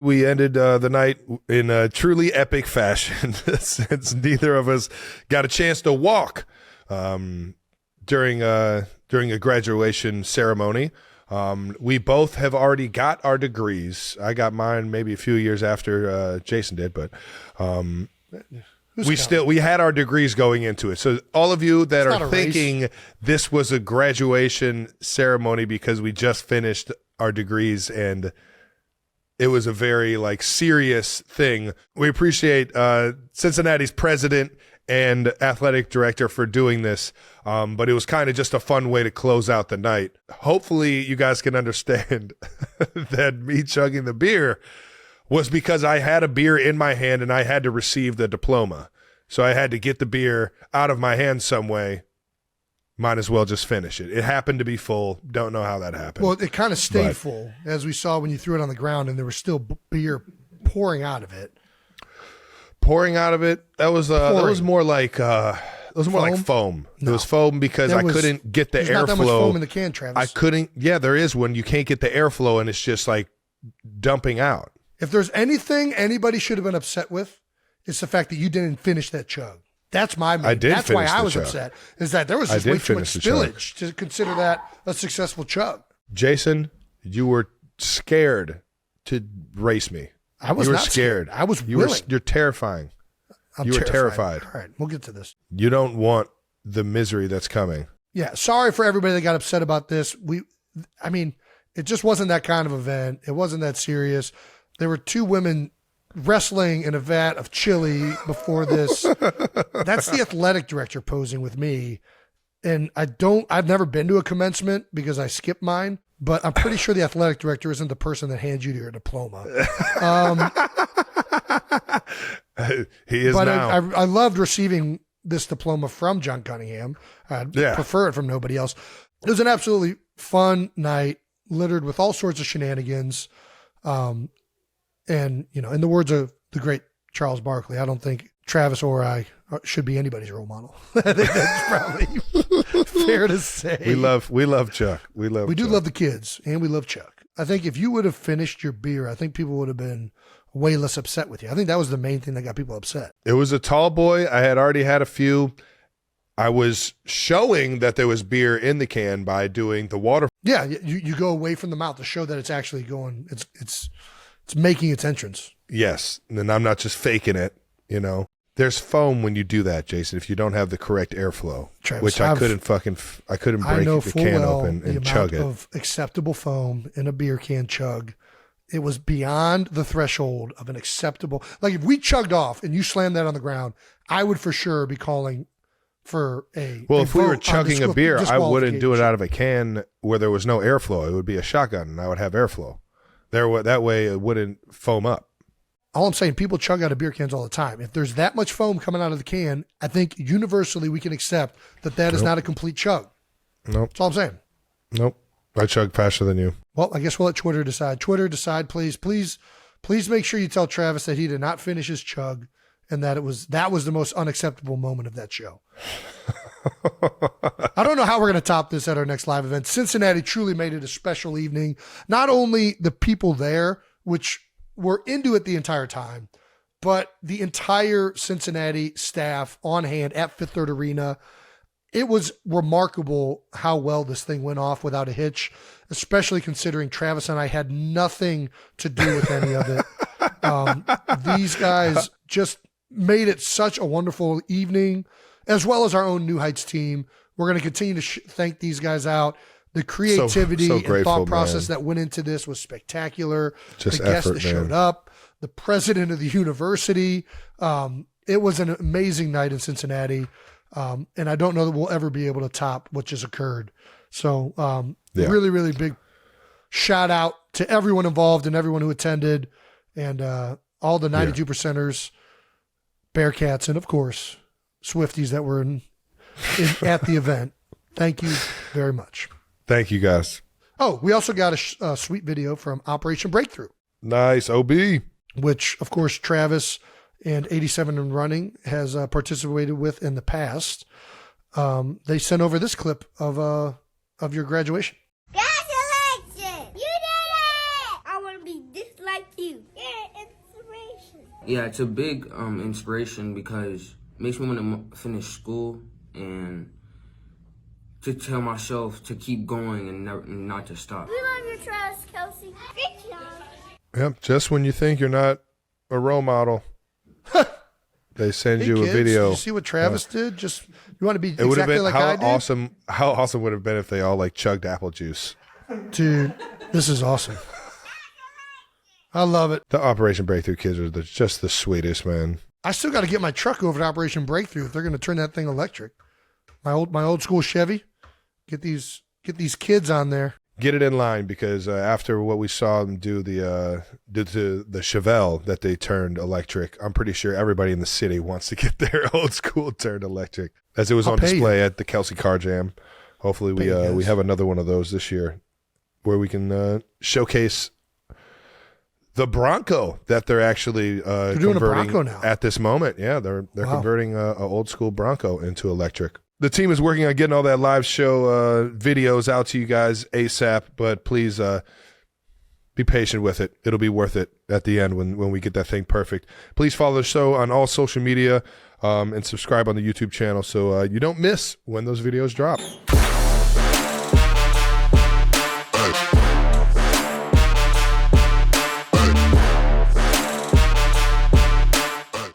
We ended the night in a truly epic fashion since neither of us got a chance to walk during a graduation ceremony. We both have already got our degrees. I got mine maybe a few years after Jason did, but we had our degrees going into it. So all of you that are thinking this was a graduation ceremony because we just finished our degrees and it was a very serious thing. We appreciate Cincinnati's president and athletic director for doing this, but it was kind of just a fun way to close out the night. Hopefully you guys can understand that me chugging the beer was because I had a beer in my hand and I had to receive the diploma. So I had to get the beer out of my hand some way. Might as well just finish it. It happened to be full. Don't know how that happened. Well, it kind of stayed full, as we saw when you threw it on the ground and there was still beer pouring out of it. Pouring out of it? That was more like foam. No. It was foam because I couldn't get the airflow. There's not that much foam in the can, Travis. I couldn't. Yeah, there is when you can't get the airflow and it's just dumping out. If there's anything anybody should have been upset with, it's the fact that you didn't finish that chug. That's my main. That's why I was upset. Is that there was just way too much spillage to consider that a successful chug. Jason, you were scared to race me. I was not scared. I was willing. You're terrifying. You were terrified. All right, we'll get to this. You don't want the misery that's coming. Yeah, sorry for everybody that got upset about this. It just wasn't that kind of event. It wasn't that serious. There were two women wrestling in a vat of chili before this. That's the athletic director posing with me. And I've never been to a commencement because I skipped mine, but I'm pretty sure the athletic director isn't the person that hands you your diploma. He is now. I loved receiving this diploma from John Cunningham. I'd prefer it from nobody else. It was an absolutely fun night, littered with all sorts of shenanigans. And, in the words of the great Charles Barkley, I don't think Travis or I should be anybody's role model. I think that's probably fair to say. We love Chuck. We do love the kids, and we love Chuck. I think if you would have finished your beer, I think people would have been way less upset with you. I think that was the main thing that got people upset. It was a tall boy. I had already had a few. I was showing that there was beer in the can by doing the water. Yeah, you go away from the mouth to show that it's actually going. It's making its entrance. Yes, and I'm not just faking it. There's foam when you do that, Jason. If you don't have the correct airflow, Travis, which I couldn't break the can open and chug it. The amount of acceptable foam in a beer can chug, it was beyond the threshold of an acceptable. Like if we chugged off and you slammed that on the ground, I would for sure be calling for a. Well, if we were chugging a beer, I wouldn't do it out of a can where there was no airflow. It would be a shotgun, and I would have airflow. That way it wouldn't foam up. All I'm saying, people chug out of beer cans all the time. If there's that much foam coming out of the can, I think universally we can accept that is not a complete chug. Nope. That's all I'm saying. Nope. I chug faster than you. Well, I guess we'll let Twitter decide. Twitter, decide, please. Please make sure you tell Travis that he did not finish his chug and that that was the most unacceptable moment of that show. I don't know how we're going to top this at our next live event. Cincinnati truly made it a special evening. Not only the people there, which were into it the entire time, but the entire Cincinnati staff on hand at Fifth Third Arena. It was remarkable how well this thing went off without a hitch, especially considering Travis and I had nothing to do with any of it. These guys just made it such a wonderful evening, as well as our own New Heights team. We're going to continue to thank these guys out. The creativity so and grateful, thought process that went into this was spectacular. Just the guests that showed up, the president of the university. It was an amazing night in Cincinnati. And I don't know that we'll ever be able to top what just occurred. So really, really big shout out to everyone involved and everyone who attended and all the 92 percenters, Bearcats, and of course, Swifties that were at the event. Thank you very much. Thank you, guys. Oh, we also got a sweet video from Operation Breakthrough. Nice, OB. Which, of course, Travis and 87 and Running has participated with in the past. They sent over this clip of your graduation. Congratulations! You did it! I want to be just like you. Yeah. Yeah, it's a big inspiration because it makes me want to finish school and to tell myself to keep going and not to stop. We love your trust, Kelsey. Great job. Yep, just when you think you're not a role model, they send you kids, a video. Did you see what Travis did? Just you want to be It would have exactly been like how I did? awesome. How awesome would it have been if they all like chugged apple juice? Dude, this is awesome. I love it. The Operation Breakthrough kids are just the sweetest, man. I still got to get my truck over to Operation Breakthrough if they're going to turn that thing electric. My old school Chevy. Get these kids on there. Get it in line because after what we saw them do to the Chevelle that they turned electric, I'm pretty sure everybody in the city wants to get their old school turned electric. As it was on display at the Kelsey Car Jam. Hopefully we have another one of those this year where we can showcase the Bronco that they're actually They're doing a converting Bronco now. at this moment. Yeah, they're converting a old school Bronco into electric. The team is working on getting all that live show videos out to you guys ASAP, but please be patient with it. It'll be worth it at the end when we get that thing perfect. Please follow the show on all social media and subscribe on the YouTube channel so you don't miss when those videos drop.